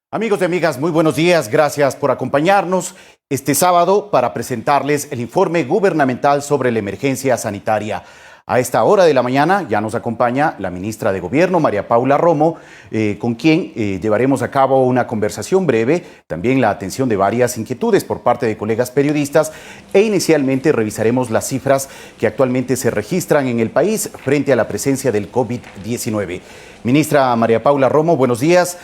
Amigos y amigas, muy buenos días. Gracias por acompañarnos este sábado para presentarles el informe gubernamental sobre la emergencia sanitaria. A esta hora de la mañana ya nos acompaña la ministra de Gobierno, María Paula Romo, con quien llevaremos a cabo una conversación breve, también la atención de varias inquietudes por parte de colegas periodistas e inicialmente revisaremos las cifras que actualmente se registran en el país frente a la presencia del COVID-19. Ministra María Paula Romo, buenos días.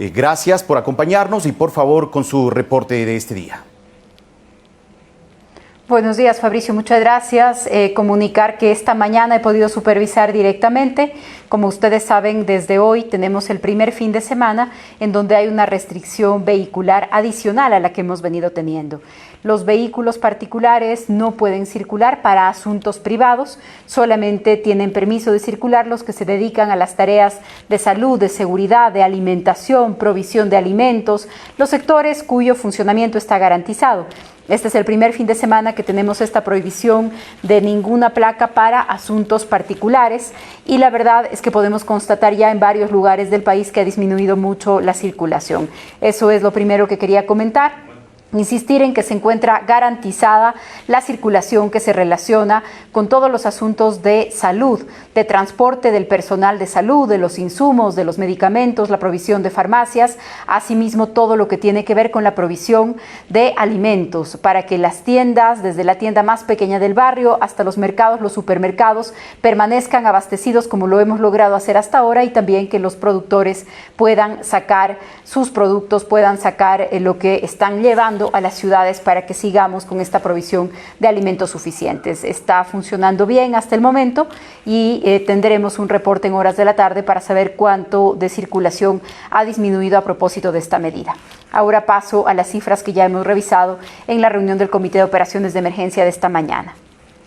Gracias por acompañarnos y por favor con su reporte de este día. Buenos días, Fabricio, muchas gracias. Comunicar que esta mañana he podido supervisar directamente. Como ustedes saben, desde hoy tenemos el primer fin de semana en donde hay una restricción vehicular adicional a la que hemos venido teniendo. Los vehículos particulares no pueden circular para asuntos privados, solamente tienen permiso de circular los que se dedican a las tareas de salud, de seguridad, de alimentación, provisión de alimentos, los sectores cuyo funcionamiento está garantizado. Este es el primer fin de semana que tenemos esta prohibición de ninguna placa para asuntos particulares y la verdad es que podemos constatar ya en varios lugares del país que ha disminuido mucho la circulación. Eso es lo primero que quería comentar. Insistir en que se encuentra garantizada la circulación que se relaciona con todos los asuntos de salud, de transporte del personal de salud, de los insumos, de los medicamentos, la provisión de farmacias, asimismo todo lo que tiene que ver con la provisión de alimentos, para que las tiendas, desde la tienda más pequeña del barrio hasta los mercados, los supermercados, permanezcan abastecidos como lo hemos logrado hacer hasta ahora y también que los productores puedan sacar sus productos, puedan sacar lo que están llevando a las ciudades para que sigamos con esta provisión de alimentos suficientes. Está funcionando bien hasta el momento y tendremos un reporte en horas de la tarde para saber cuánto de circulación ha disminuido a propósito de esta medida. Ahora paso a las cifras que ya hemos revisado en la reunión del Comité de Operaciones de Emergencia de esta mañana.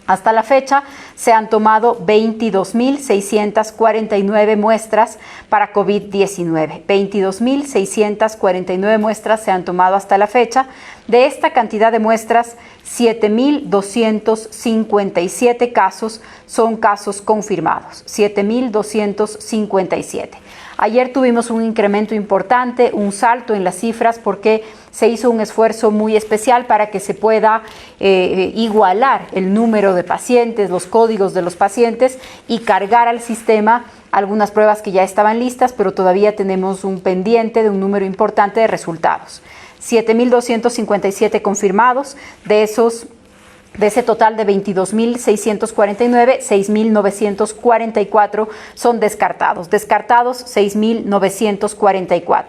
Hasta la fecha se han tomado 22.649 muestras para COVID-19. 22.649 muestras se han tomado hasta la fecha. De esta cantidad de muestras, 7.257 casos son casos confirmados. 7.257. Ayer tuvimos un incremento importante, un salto en las cifras porque se hizo un esfuerzo muy especial para que se pueda igualar el número de pacientes, los códigos de los pacientes y cargar al sistema algunas pruebas que ya estaban listas, pero todavía tenemos un pendiente de un número importante de resultados. 7.257 confirmados, de ese total de 22.649, 6.944 son descartados. Descartados 6.944.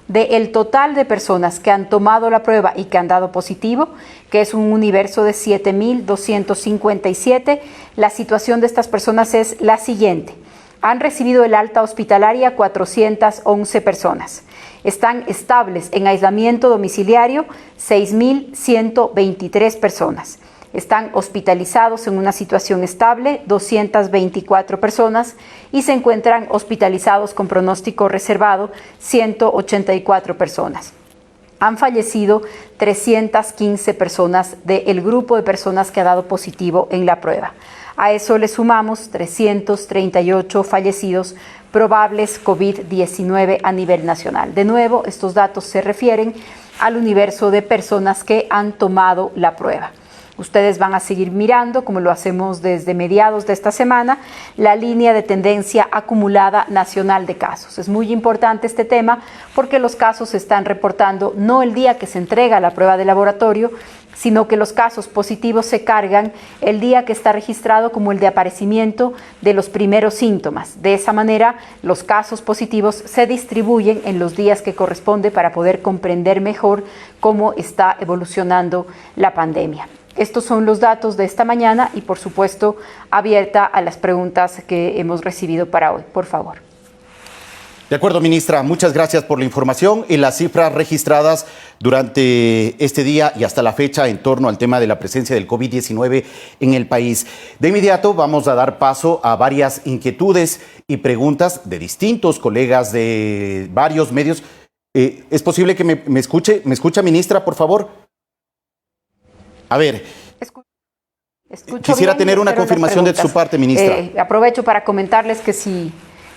Del total de personas que han tomado la prueba y que han dado positivo, que es un universo de 7.257, la situación de estas personas es la siguiente. Han recibido el alta hospitalaria 411 personas. Están estables en aislamiento domiciliario 6.123 personas. Están hospitalizados en una situación estable 224 personas y se encuentran hospitalizados con pronóstico reservado 184 personas. Han fallecido 315 personas del grupo de personas que ha dado positivo en la prueba. A eso le sumamos 338 fallecidos probables COVID-19 a nivel nacional. De nuevo, estos datos se refieren al universo de personas que han tomado la prueba. Ustedes van a seguir mirando, como lo hacemos desde mediados de esta semana, la línea de tendencia acumulada nacional de casos. Es muy importante este tema porque los casos se están reportando no el día que se entrega la prueba de laboratorio, sino que los casos positivos se cargan el día que está registrado como el de aparecimiento de los primeros síntomas. De esa manera, los casos positivos se distribuyen en los días que corresponde para poder comprender mejor cómo está evolucionando la pandemia. Estos son los datos de esta mañana y, por supuesto, abierta a las preguntas que hemos recibido para hoy. Por favor. De acuerdo, ministra. Muchas gracias por la información y las cifras registradas durante este día y hasta la fecha en torno al tema de la presencia del COVID-19 en el país. De inmediato vamos a dar paso a varias inquietudes y preguntas de distintos colegas de varios medios. ¿Es posible que me escuche? ¿Me escucha, ministra, por favor? A ver, quisiera tener una confirmación de su parte, ministra. Aprovecho para comentarles que si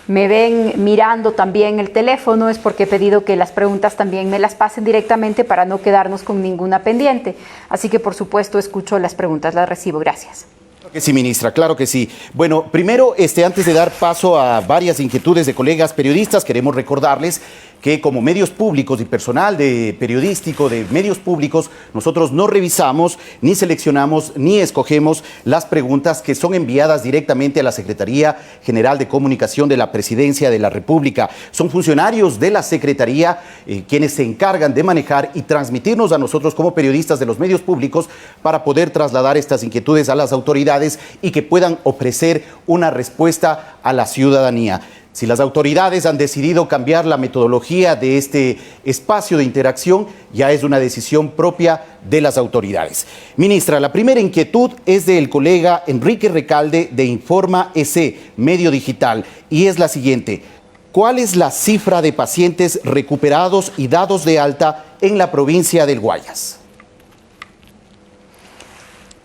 me ven mirando también el teléfono es porque he pedido que las preguntas también me las pasen directamente para no quedarnos con ninguna pendiente. Así que, por supuesto, escucho las preguntas, las recibo. Gracias. Claro que sí, ministra, claro que sí. Bueno, primero, antes de dar paso a varias inquietudes de colegas periodistas, queremos recordarles que como medios públicos y personal periodístico de medios públicos, nosotros no revisamos, ni seleccionamos, ni escogemos las preguntas que son enviadas directamente a la Secretaría General de Comunicación de la Presidencia de la República. Son funcionarios de la Secretaría quienes se encargan de manejar y transmitirnos a nosotros como periodistas de los medios públicos para poder trasladar estas inquietudes a las autoridades y que puedan ofrecer una respuesta a la ciudadanía. Si las autoridades han decidido cambiar la metodología de este espacio de interacción, ya es una decisión propia de las autoridades. Ministra, la primera inquietud es del colega Enrique Recalde de Informa EC, medio digital, y es la siguiente. ¿Cuál es la cifra de pacientes recuperados y dados de alta en la provincia del Guayas?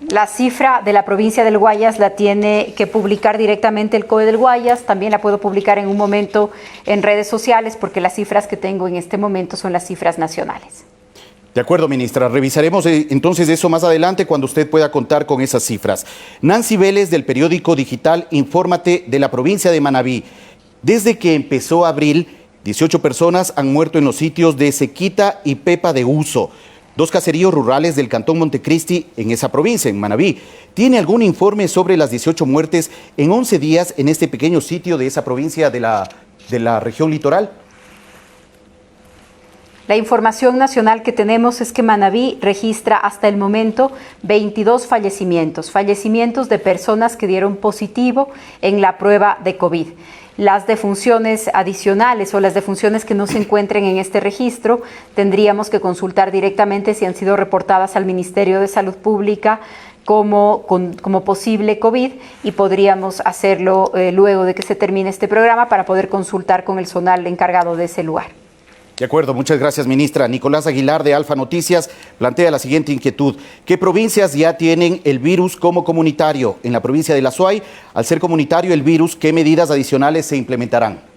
La cifra de la provincia del Guayas la tiene que publicar directamente el COE del Guayas. También la puedo publicar en un momento en redes sociales porque las cifras que tengo en este momento son las cifras nacionales. De acuerdo, ministra. Revisaremos entonces eso más adelante cuando usted pueda contar con esas cifras. Nancy Vélez del periódico digital Infórmate de la provincia de Manabí. Desde que empezó abril, 18 personas han muerto en los sitios de Sequita y Pepa de Uso, 2 caseríos rurales del cantón Montecristi en esa provincia, en Manabí. ¿Tiene algún informe sobre las 18 muertes en 11 días en este pequeño sitio de esa provincia de la región litoral? La información nacional que tenemos es que Manabí registra hasta el momento 22 fallecimientos de personas que dieron positivo en la prueba de COVID. Las defunciones adicionales o las defunciones que no se encuentren en este registro, tendríamos que consultar directamente si han sido reportadas al Ministerio de Salud Pública como posible COVID y podríamos hacerlo luego de que se termine este programa para poder consultar con el zonal encargado de ese lugar. De acuerdo, muchas gracias, ministra. Nicolás Aguilar de Alfa Noticias plantea la siguiente inquietud. ¿Qué provincias ya tienen el virus como comunitario? En la provincia de La Suay, al ser comunitario el virus, ¿qué medidas adicionales se implementarán?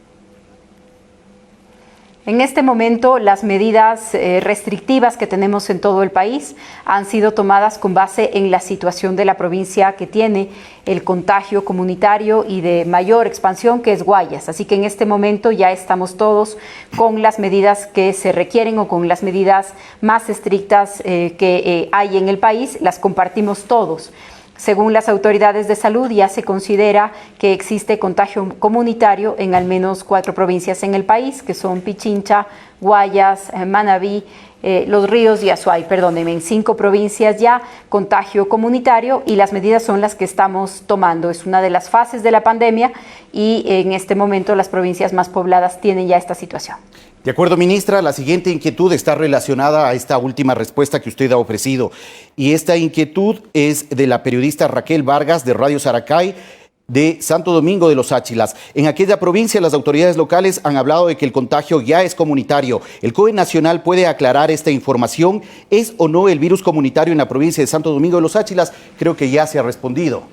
En este momento, las medidas restrictivas que tenemos en todo el país han sido tomadas con base en la situación de la provincia que tiene el contagio comunitario y de mayor expansión, que es Guayas. Así que en este momento ya estamos todos con las medidas que se requieren o con las medidas más estrictas que hay en el país, las compartimos todos. Según las autoridades de salud, ya se considera que existe contagio comunitario en al menos 4 provincias en el país, que son Pichincha, Guayas, Manabí, Los Ríos y Azuay, en 5 provincias ya, contagio comunitario, y las medidas son las que estamos tomando. Es una de las fases de la pandemia y en este momento las provincias más pobladas tienen ya esta situación. De acuerdo, ministra, la siguiente inquietud está relacionada a esta última respuesta que usted ha ofrecido. Y esta inquietud es de la periodista Raquel Vargas de Radio Saracay de Santo Domingo de los Áchilas. En aquella provincia las autoridades locales han hablado de que el contagio ya es comunitario. ¿El COE nacional puede aclarar esta información? ¿Es o no el virus comunitario en la provincia de Santo Domingo de los Áchilas? Creo que ya se ha respondido.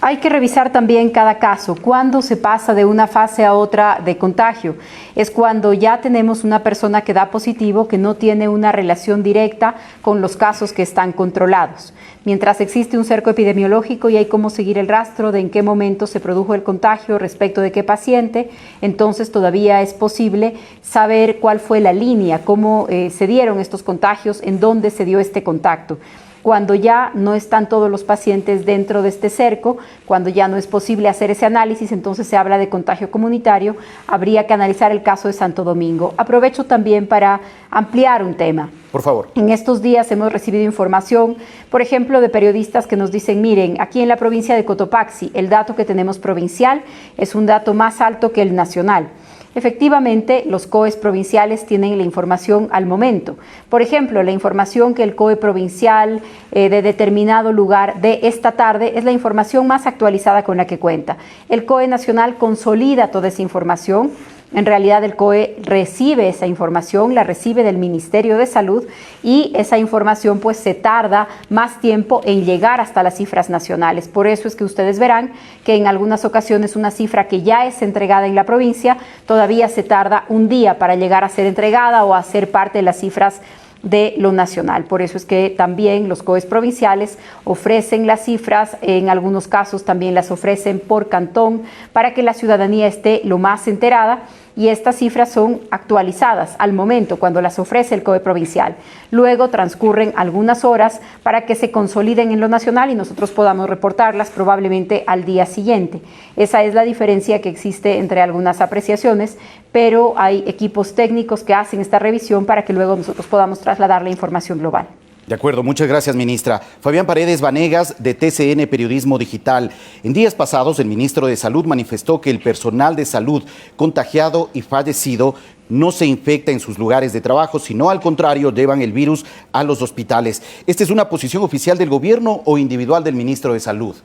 Hay que revisar también cada caso. ¿Cuándo se pasa de una fase a otra de contagio? Es cuando ya tenemos una persona que da positivo, que no tiene una relación directa con los casos que están controlados. Mientras existe un cerco epidemiológico y hay cómo seguir el rastro de en qué momento se produjo el contagio, respecto de qué paciente, entonces todavía es posible saber cuál fue la línea, cómo se dieron estos contagios, en dónde se dio este contacto. Cuando ya no están todos los pacientes dentro de este cerco, cuando ya no es posible hacer ese análisis, entonces se habla de contagio comunitario, habría que analizar el caso de Santo Domingo. Aprovecho también para ampliar un tema. Por favor. En estos días hemos recibido información, por ejemplo, de periodistas que nos dicen, miren, aquí en la provincia de Cotopaxi, el dato que tenemos provincial es un dato más alto que el nacional. Efectivamente, los COEs provinciales tienen la información al momento. Por ejemplo, la información que el COE provincial de determinado lugar de esta tarde es la información más actualizada con la que cuenta. El COE nacional consolida toda esa información En realidad el COE recibe esa información, la recibe del Ministerio de Salud y esa información pues se tarda más tiempo en llegar hasta las cifras nacionales. Por eso es que ustedes verán que en algunas ocasiones una cifra que ya es entregada en la provincia todavía se tarda un día para llegar a ser entregada o a ser parte de las cifras de lo nacional. Por eso es que también los COEs provinciales ofrecen las cifras, en algunos casos también las ofrecen por cantón para que la ciudadanía esté lo más enterada, y estas cifras son actualizadas al momento cuando las ofrece el COE provincial. Luego transcurren algunas horas para que se consoliden en lo nacional y nosotros podamos reportarlas probablemente al día siguiente. Esa es la diferencia que existe entre algunas apreciaciones, pero hay equipos técnicos que hacen esta revisión para que luego nosotros podamos trasladar la información global. De acuerdo, muchas gracias, ministra. Fabián Paredes Vanegas, de TCN Periodismo Digital. En días pasados, el ministro de Salud manifestó que el personal de salud contagiado y fallecido no se infecta en sus lugares de trabajo, sino al contrario, llevan el virus a los hospitales. ¿Esta es una posición oficial del gobierno o individual del ministro de Salud?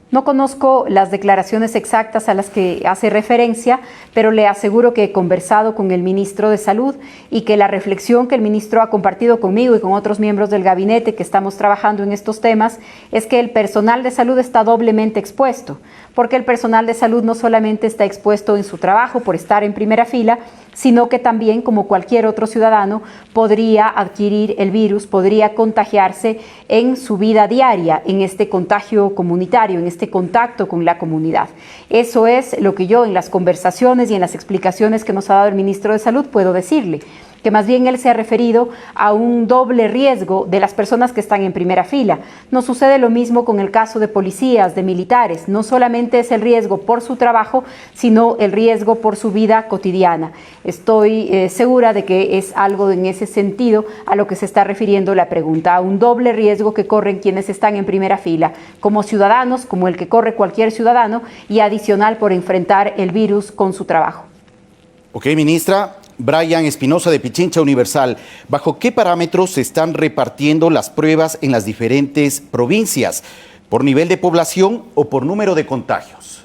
No conozco las declaraciones exactas a las que hace referencia, pero le aseguro que he conversado con el ministro de Salud y que la reflexión que el ministro ha compartido conmigo y con otros miembros del gabinete que estamos trabajando en estos temas es que el personal de salud está doblemente expuesto, porque el personal de salud no solamente está expuesto en su trabajo por estar en primera fila, sino que también, como cualquier otro ciudadano, podría adquirir el virus, podría contagiarse en su vida diaria, en este contagio comunitario, en este contacto con la comunidad. Eso es lo que yo en las conversaciones y en las explicaciones que nos ha dado el ministro de Salud puedo decirle, que más bien él se ha referido a un doble riesgo de las personas que están en primera fila. No sucede lo mismo con el caso de policías, de militares. No solamente es el riesgo por su trabajo, sino el riesgo por su vida cotidiana. Estoy segura de que es algo en ese sentido a lo que se está refiriendo la pregunta, a un doble riesgo que corren quienes están en primera fila, como ciudadanos, como el que corre cualquier ciudadano, y adicional por enfrentar el virus con su trabajo. Ok, ministra. Brian Espinosa, de Pichincha Universal, ¿bajo qué parámetros se están repartiendo las pruebas en las diferentes provincias? ¿Por nivel de población o por número de contagios?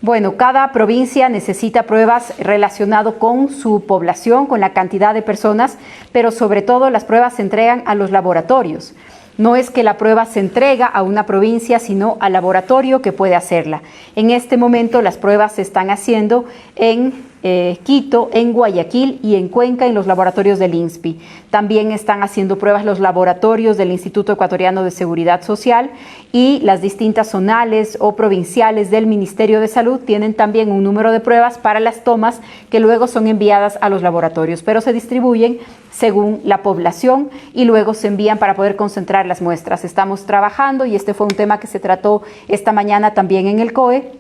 Bueno, cada provincia necesita pruebas relacionadas con su población, con la cantidad de personas, pero sobre todo las pruebas se entregan a los laboratorios. No es que la prueba se entrega a una provincia, sino al laboratorio que puede hacerla. En este momento las pruebas se están haciendo en Quito, en Guayaquil y en Cuenca, en los laboratorios del INSPI. También están haciendo pruebas los laboratorios del Instituto Ecuatoriano de Seguridad Social, y las distintas zonales o provinciales del Ministerio de Salud tienen también un número de pruebas para las tomas que luego son enviadas a los laboratorios, pero se distribuyen según la población y luego se envían para poder concentrar las muestras. Estamos trabajando, y este fue un tema que se trató esta mañana también en el COE.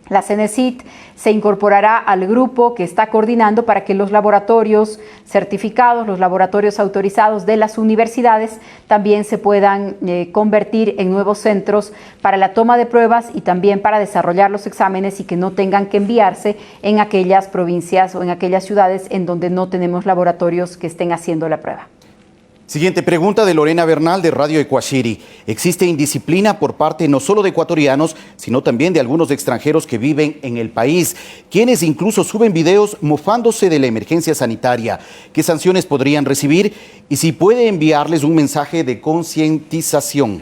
La CENESID se incorporará al grupo que está coordinando para que los laboratorios certificados, los laboratorios autorizados de las universidades también se puedan convertir en nuevos centros para la toma de pruebas y también para desarrollar los exámenes, y que no tengan que enviarse en aquellas provincias o en aquellas ciudades en donde no tenemos laboratorios que estén haciendo la prueba. Siguiente pregunta, de Lorena Bernal, de Radio Ecuashiri. ¿Existe indisciplina por parte no solo de ecuatorianos, sino también de algunos extranjeros que viven en el país, quienes incluso suben videos mofándose de la emergencia sanitaria? ¿Qué sanciones podrían recibir? Y si puede enviarles un mensaje de concientización.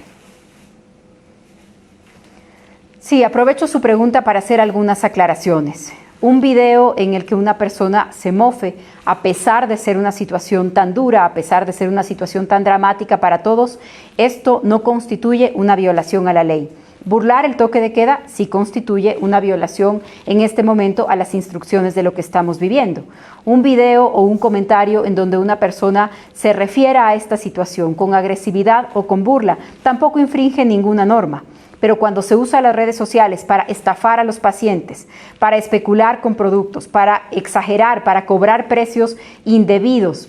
Sí, aprovecho su pregunta para hacer algunas aclaraciones. Un video en el que una persona se mofe, a pesar de ser una situación tan dura, a pesar de ser una situación tan dramática para todos, esto no constituye una violación a la ley. Burlar el toque de queda sí constituye una violación en este momento a las instrucciones de lo que estamos viviendo. Un video o un comentario en donde una persona se refiera a esta situación con agresividad o con burla tampoco infringe ninguna norma. Pero cuando se usa las redes sociales para estafar a los pacientes, para especular con productos, para exagerar, para cobrar precios indebidos,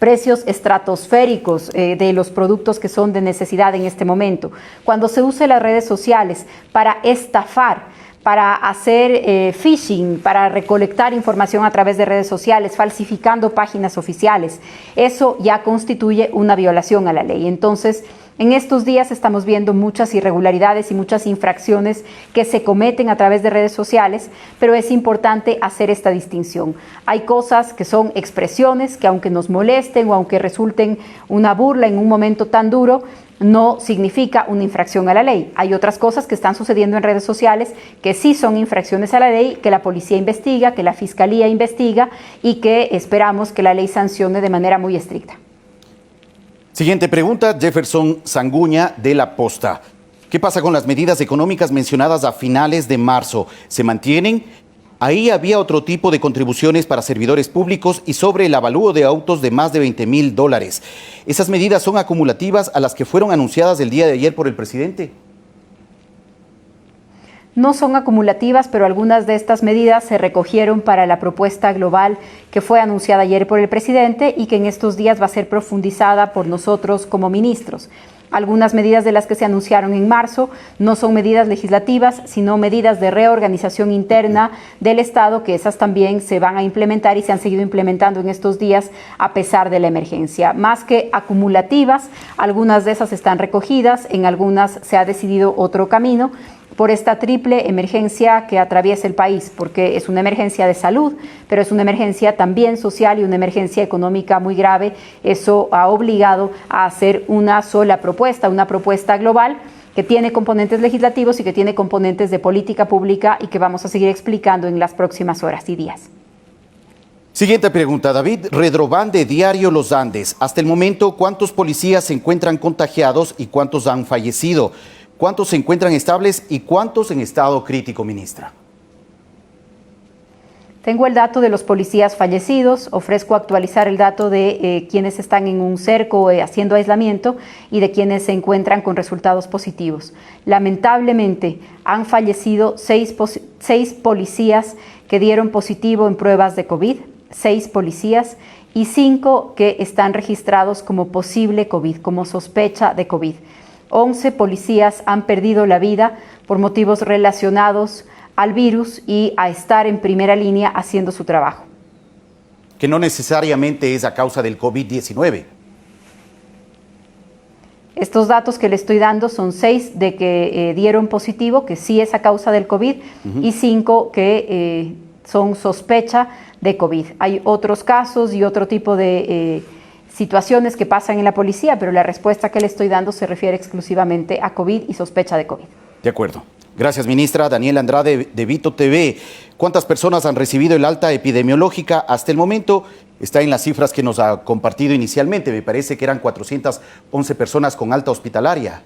precios estratosféricos de los productos que son de necesidad en este momento, cuando se usa las redes sociales para estafar, para hacer phishing, para recolectar información a través de redes sociales, falsificando páginas oficiales. Eso ya constituye una violación a la ley. Entonces, en estos días estamos viendo muchas irregularidades y muchas infracciones que se cometen a través de redes sociales, pero es importante hacer esta distinción. Hay cosas que son expresiones que, aunque nos molesten o aunque resulten una burla en un momento tan duro, no significa una infracción a la ley. Hay otras cosas que están sucediendo en redes sociales que sí son infracciones a la ley, que la policía investiga, que la fiscalía investiga y que esperamos que la ley sancione de manera muy estricta. Siguiente pregunta, Jefferson Sanguña de La Posta. ¿Qué pasa con las medidas económicas mencionadas a finales de marzo? ¿Se mantienen? Ahí había otro tipo de contribuciones para servidores públicos y sobre el avalúo de autos de más de $20,000. ¿Esas medidas son acumulativas a las que fueron anunciadas el día de ayer por el presidente? No son acumulativas, pero algunas de estas medidas se recogieron para la propuesta global que fue anunciada ayer por el presidente y que en estos días va a ser profundizada por nosotros como ministros. Algunas medidas de las que se anunciaron en marzo no son medidas legislativas, sino medidas de reorganización interna del Estado, que esas también se van a implementar y se han seguido implementando en estos días a pesar de la emergencia. Más que acumulativas, algunas de esas están recogidas, en algunas se ha decidido otro camino, por esta triple emergencia que atraviesa el país, porque es una emergencia de salud, pero es una emergencia también social y una emergencia económica muy grave. Eso ha obligado a hacer una sola propuesta, una propuesta global que tiene componentes legislativos y que tiene componentes de política pública y que vamos a seguir explicando en las próximas horas y días. Siguiente pregunta, David Redrobán de Diario Los Andes. Hasta el momento, ¿cuántos policías se encuentran contagiados y cuántos han fallecido? ¿Cuántos se encuentran estables y cuántos en estado crítico, ministra? Tengo el dato de los policías fallecidos, ofrezco actualizar el dato de quienes están en un cerco haciendo aislamiento y de quienes se encuentran con resultados positivos. Lamentablemente han fallecido seis policías que dieron positivo en pruebas de COVID, 6 policías y 5 que están registrados como posible COVID, como sospecha de COVID. 11 policías han perdido la vida por motivos relacionados al virus y a estar en primera línea haciendo su trabajo. Que no necesariamente es a causa del COVID-19. Estos datos que le estoy dando son 6 de que dieron positivo, que sí es a causa del COVID, y 5 que son sospecha de COVID. Hay otros casos y otro tipo de situaciones que pasan en la policía, pero la respuesta que le estoy dando se refiere exclusivamente a COVID y sospecha de COVID. De acuerdo. Gracias, ministra. Daniela Andrade de Vito TV. ¿Cuántas personas han recibido el alta epidemiológica hasta el momento? Está en las cifras que nos ha compartido inicialmente. Me parece que eran 411 personas con alta hospitalaria.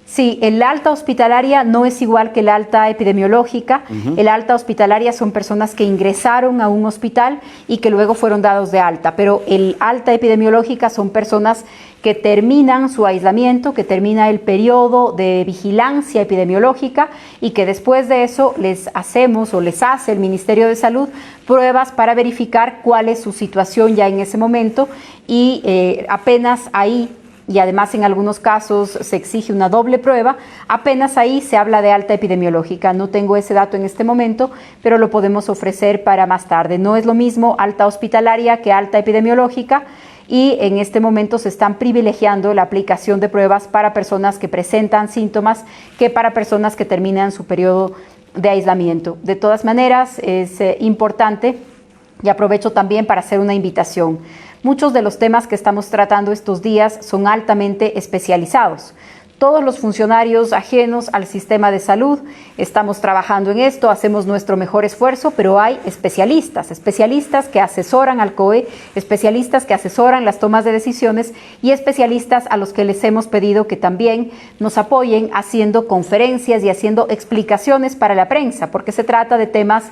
Sí, el alta hospitalaria no es igual que el alta epidemiológica. El alta hospitalaria son personas que ingresaron a un hospital y que luego fueron dados de alta, pero el alta epidemiológica son personas que terminan su aislamiento, que termina el periodo de vigilancia epidemiológica y que después de eso les hacemos o les hace el Ministerio de Salud pruebas para verificar cuál es su situación ya en ese momento y apenas ahí, y además en algunos casos se exige una doble prueba, apenas ahí se habla de alta epidemiológica. No tengo ese dato en este momento, pero lo podemos ofrecer para más tarde. No es lo mismo alta hospitalaria que alta epidemiológica y en este momento se están privilegiando la aplicación de pruebas para personas que presentan síntomas que para personas que terminan su periodo de aislamiento. De todas maneras, es importante y aprovecho también para hacer una invitación. Muchos de los temas que estamos tratando estos días son altamente especializados. Todos los funcionarios ajenos al sistema de salud estamos trabajando en esto, hacemos nuestro mejor esfuerzo, pero hay especialistas que asesoran al COE, especialistas que asesoran las tomas de decisiones y especialistas a los que les hemos pedido que también nos apoyen haciendo conferencias y haciendo explicaciones para la prensa, porque se trata de temas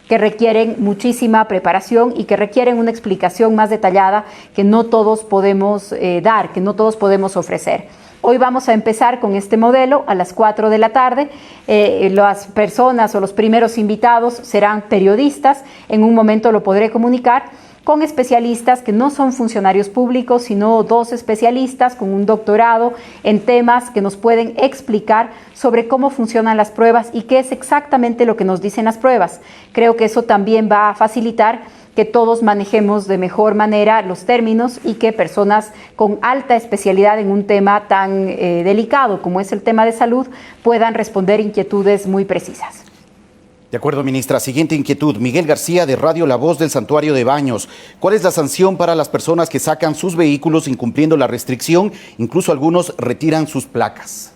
que requieren muchísima preparación y que requieren una explicación más detallada que no todos podemos dar, que no todos podemos ofrecer. Hoy vamos a empezar con este modelo a las 4 de la tarde. Las personas o los primeros invitados serán periodistas, en un momento lo podré comunicar, con especialistas que no son funcionarios públicos, sino 2 especialistas con un doctorado en temas que nos pueden explicar sobre cómo funcionan las pruebas y qué es exactamente lo que nos dicen las pruebas. Creo que eso también va a facilitar que todos manejemos de mejor manera los términos y que personas con alta especialidad en un tema tan delicado como es el tema de salud puedan responder inquietudes muy precisas. De acuerdo, ministra. Siguiente inquietud. Miguel García, de Radio La Voz del Santuario de Baños. ¿Cuál es la sanción para las personas que sacan sus vehículos incumpliendo la restricción? Incluso algunos retiran sus placas.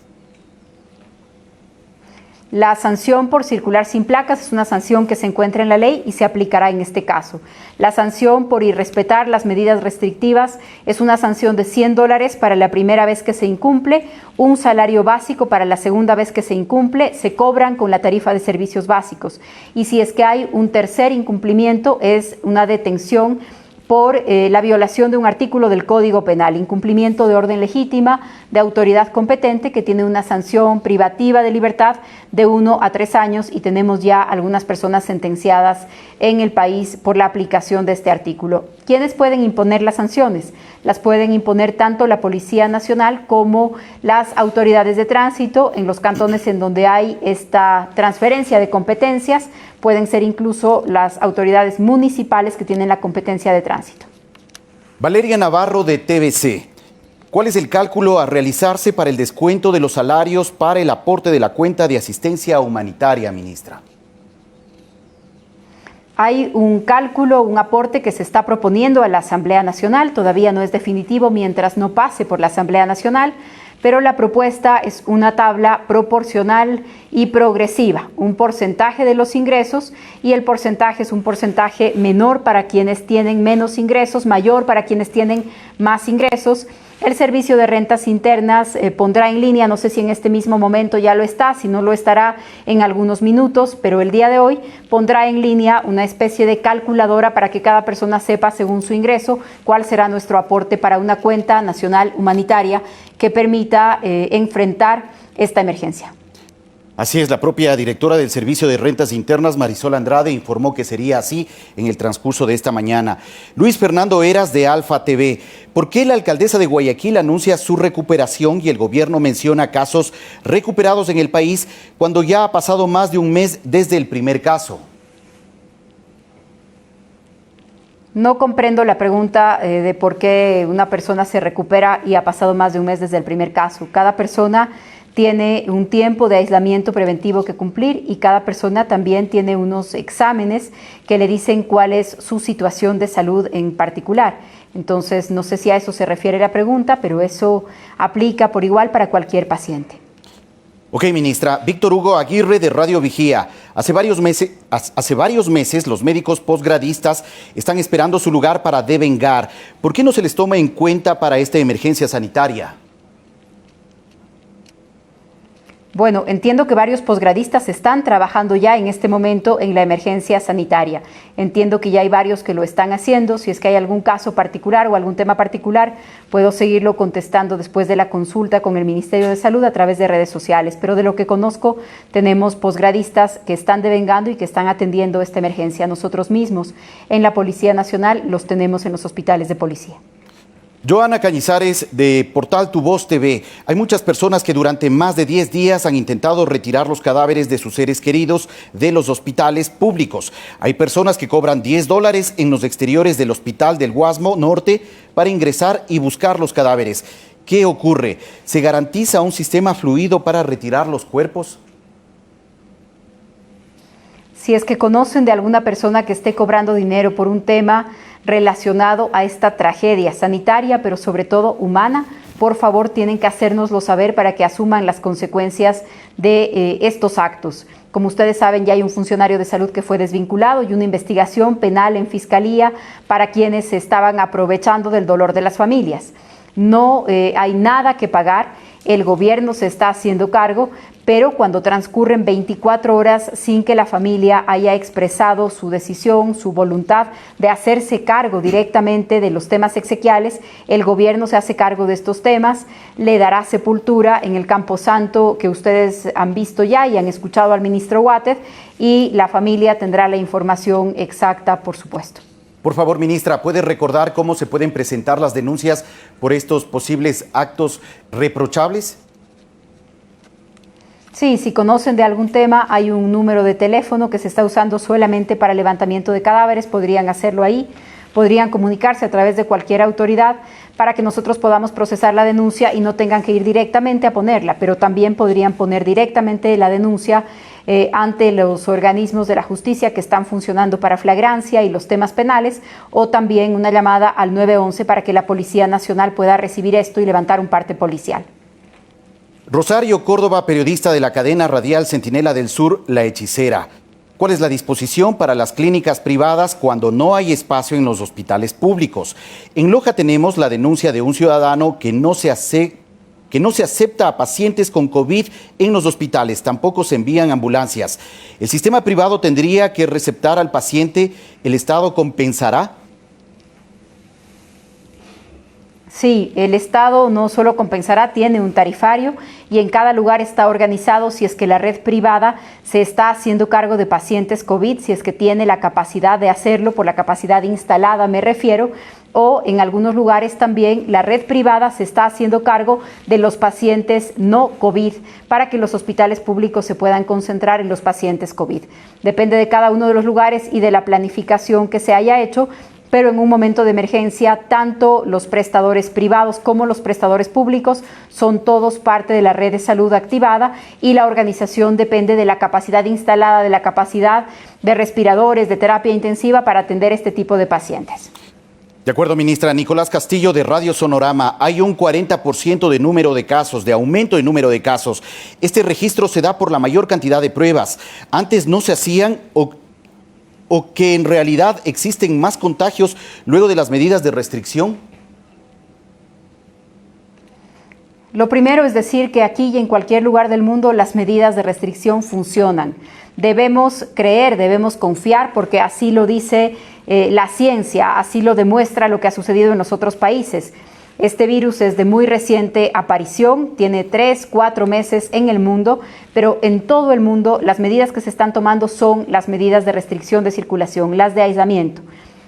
La sanción por circular sin placas es una sanción que se encuentra en la ley y se aplicará en este caso. La sanción por irrespetar las medidas restrictivas es una sanción de $100 para la primera vez que se incumple, un salario básico para la segunda vez que se incumple, se cobran con la tarifa de servicios básicos. Y si es que hay un tercer incumplimiento, es una detención por la violación de un artículo del Código Penal, incumplimiento de orden legítima de autoridad competente, que tiene una sanción privativa de libertad de 1 a 3 años, y tenemos ya algunas personas sentenciadas en el país por la aplicación de este artículo. ¿Quiénes pueden imponer las sanciones? Las pueden imponer tanto la Policía Nacional como las autoridades de tránsito en los cantones en donde hay esta transferencia de competencias. Pueden ser incluso las autoridades municipales que tienen la competencia de tránsito. Valeria Navarro, de TVC. ¿Cuál es el cálculo a realizarse para el descuento de los salarios para el aporte de la cuenta de asistencia humanitaria, ministra? Hay un cálculo, un aporte que se está proponiendo a la Asamblea Nacional. Todavía no es definitivo mientras no pase por la Asamblea Nacional, pero la propuesta es una tabla proporcional y progresiva, un porcentaje de los ingresos, y el porcentaje es un porcentaje menor para quienes tienen menos ingresos, mayor para quienes tienen más ingresos. El Servicio de Rentas Internas pondrá en línea, no sé si en este mismo momento ya lo está, si no lo estará en algunos minutos, pero el día de hoy pondrá en línea una especie de calculadora para que cada persona sepa, según su ingreso, cuál será nuestro aporte para una cuenta nacional humanitaria que permita enfrentar esta emergencia. Así es, la propia directora del Servicio de Rentas Internas, Marisol Andrade, informó que sería así en el transcurso de esta mañana. Luis Fernando Heras, de Alfa TV. ¿Por qué la alcaldesa de Guayaquil anuncia su recuperación y el gobierno menciona casos recuperados en el país cuando ya ha pasado más de un mes desde el primer caso? No comprendo la pregunta de por qué una persona se recupera y ha pasado más de un mes desde el primer caso. Cada persona tiene un tiempo de aislamiento preventivo que cumplir y cada persona también tiene unos exámenes que le dicen cuál es su situación de salud en particular. Entonces, no sé si a eso se refiere la pregunta, pero eso aplica por igual para cualquier paciente. Ok, ministra. Víctor Hugo Aguirre, de Radio Vigía. Hace varios meses los médicos posgradistas están esperando su lugar para devengar. ¿Por qué no se les toma en cuenta para esta emergencia sanitaria? Bueno, entiendo que varios posgradistas están trabajando ya en este momento en la emergencia sanitaria. Entiendo que ya hay varios que lo están haciendo. Si es que hay algún caso particular o algún tema particular, puedo seguirlo contestando después de la consulta con el Ministerio de Salud a través de redes sociales. Pero de lo que conozco, tenemos posgradistas que están devengando y que están atendiendo esta emergencia. Nosotros mismos en la Policía Nacional los tenemos en los hospitales de policía. Joana Cañizares, de Portal Tu Voz TV. Hay muchas personas que durante más de 10 días han intentado retirar los cadáveres de sus seres queridos de los hospitales públicos. Hay personas que cobran $10 en los exteriores del Hospital del Guasmo Norte para ingresar y buscar los cadáveres. ¿Qué ocurre? ¿Se garantiza un sistema fluido para retirar los cuerpos? Si es que conocen de alguna persona que esté cobrando dinero por un tema relacionado a esta tragedia sanitaria, pero sobre todo humana, por favor tienen que hacérnoslo saber para que asuman las consecuencias de estos actos. Como ustedes saben, ya hay un funcionario de salud que fue desvinculado y una investigación penal en fiscalía para quienes se estaban aprovechando del dolor de las familias. No hay nada que pagar. El gobierno se está haciendo cargo, pero cuando transcurren 24 horas sin que la familia haya expresado su decisión, su voluntad de hacerse cargo directamente de los temas exequiales, el gobierno se hace cargo de estos temas, le dará sepultura en el Camposanto que ustedes han visto ya y han escuchado al ministro Huátet, y la familia tendrá la información exacta, por supuesto. Por favor, ministra, ¿puede recordar cómo se pueden presentar las denuncias por estos posibles actos reprochables? Sí, si conocen de algún tema, hay un número de teléfono que se está usando solamente para levantamiento de cadáveres, podrían hacerlo ahí, podrían comunicarse a través de cualquier autoridad para que nosotros podamos procesar la denuncia y no tengan que ir directamente a ponerla, pero también podrían poner directamente la denuncia ante los organismos de la justicia que están funcionando para flagrancia y los temas penales, o también una llamada al 911 para que la Policía Nacional pueda recibir esto y levantar un parte policial. Rosario Córdoba, periodista de la cadena radial Centinela del Sur, La Hechicera. ¿Cuál es la disposición para las clínicas privadas cuando no hay espacio en los hospitales públicos? En Loja tenemos la denuncia de un ciudadano que no se acepta a pacientes con COVID en los hospitales, tampoco se envían ambulancias. ¿El sistema privado tendría que receptar al paciente? ¿El Estado compensará? Sí, el Estado no solo compensará, tiene un tarifario y en cada lugar está organizado si es que la red privada se está haciendo cargo de pacientes COVID, si es que tiene la capacidad de hacerlo, por la capacidad instalada me refiero, o en algunos lugares también la red privada se está haciendo cargo de los pacientes no COVID para que los hospitales públicos se puedan concentrar en los pacientes COVID. Depende de cada uno de los lugares y de la planificación que se haya hecho, pero en un momento de emergencia, tanto los prestadores privados como los prestadores públicos son todos parte de la red de salud activada y la organización depende de la capacidad instalada, de la capacidad de respiradores, de terapia intensiva para atender este tipo de pacientes. De acuerdo, ministra. Nicolás Castillo, de Radio Sonorama. Hay un 40% de número de casos, de aumento de número de casos. Este registro se da por la mayor cantidad de pruebas. Antes no se hacían o que en realidad existen más contagios luego de las medidas de restricción? Lo primero es decir que aquí y en cualquier lugar del mundo las medidas de restricción funcionan. Debemos creer, debemos confiar, porque así lo dice la ciencia, así lo demuestra lo que ha sucedido en los otros países. Este virus es de muy reciente aparición, tiene 3, 4 meses en el mundo, pero en todo el mundo las medidas que se están tomando son las medidas de restricción de circulación, las de aislamiento.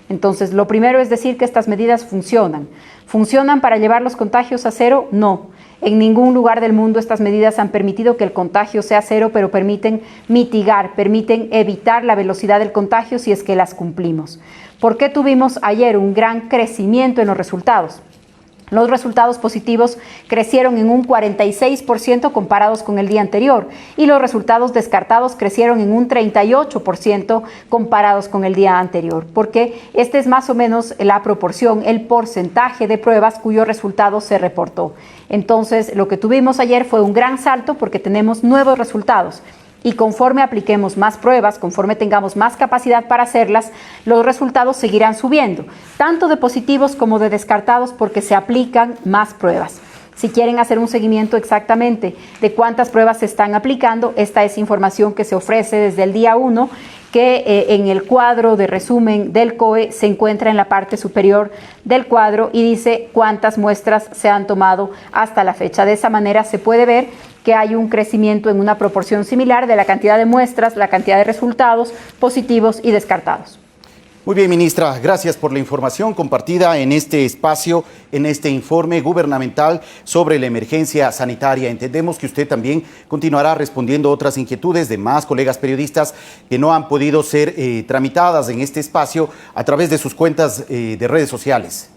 Entonces, lo primero es decir que estas medidas funcionan. ¿Funcionan para llevar los contagios a cero? No. En ningún lugar del mundo estas medidas han permitido que el contagio sea cero, pero permiten mitigar, permiten evitar la velocidad del contagio si es que las cumplimos. ¿Por qué tuvimos ayer un gran crecimiento en los resultados? Los resultados positivos crecieron en un 46% comparados con el día anterior y los resultados descartados crecieron en un 38% comparados con el día anterior, porque este es más o menos la proporción, el porcentaje de pruebas cuyo resultado se reportó. Entonces, lo que tuvimos ayer fue un gran salto porque tenemos nuevos resultados. Y conforme apliquemos más pruebas, conforme tengamos más capacidad para hacerlas, los resultados seguirán subiendo, tanto de positivos como de descartados, porque se aplican más pruebas. Si quieren hacer un seguimiento exactamente de cuántas pruebas se están aplicando, esta es información que se ofrece desde el día 1, que en el cuadro de resumen del COE se encuentra en la parte superior del cuadro y dice cuántas muestras se han tomado hasta la fecha. De esa manera se puede ver que hay un crecimiento en una proporción similar de la cantidad de muestras, la cantidad de resultados positivos y descartados. Muy bien, ministra, gracias por la información compartida en este espacio, en este informe gubernamental sobre la emergencia sanitaria. Entendemos que usted también continuará respondiendo otras inquietudes de más colegas periodistas que no han podido ser tramitadas en este espacio a través de sus cuentas de redes sociales.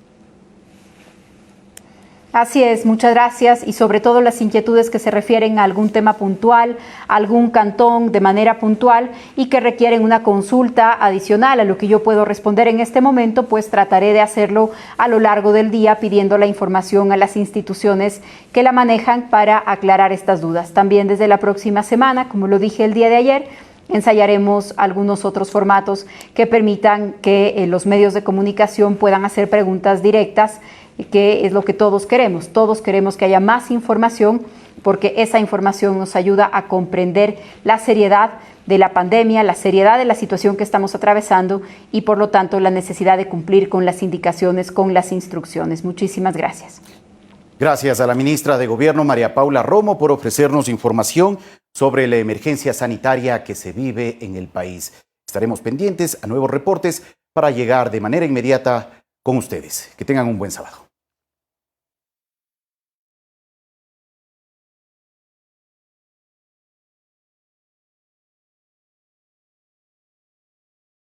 Así es, muchas gracias, y sobre todo las inquietudes que se refieren a algún tema puntual, a algún cantón de manera puntual y que requieren una consulta adicional a lo que yo puedo responder en este momento, pues trataré de hacerlo a lo largo del día pidiendo la información a las instituciones que la manejan para aclarar estas dudas. También desde la próxima semana, como lo dije el día de ayer, ensayaremos algunos otros formatos que permitan que los medios de comunicación puedan hacer preguntas directas, que es lo que todos queremos. Todos queremos que haya más información porque esa información nos ayuda a comprender la seriedad de la pandemia, la seriedad de la situación que estamos atravesando y por lo tanto la necesidad de cumplir con las indicaciones, con las instrucciones. Muchísimas gracias. Gracias a la ministra de Gobierno, María Paula Romo, por ofrecernos información sobre la emergencia sanitaria que se vive en el país. Estaremos pendientes a nuevos reportes para llegar de manera inmediata con ustedes. Que tengan un buen sábado.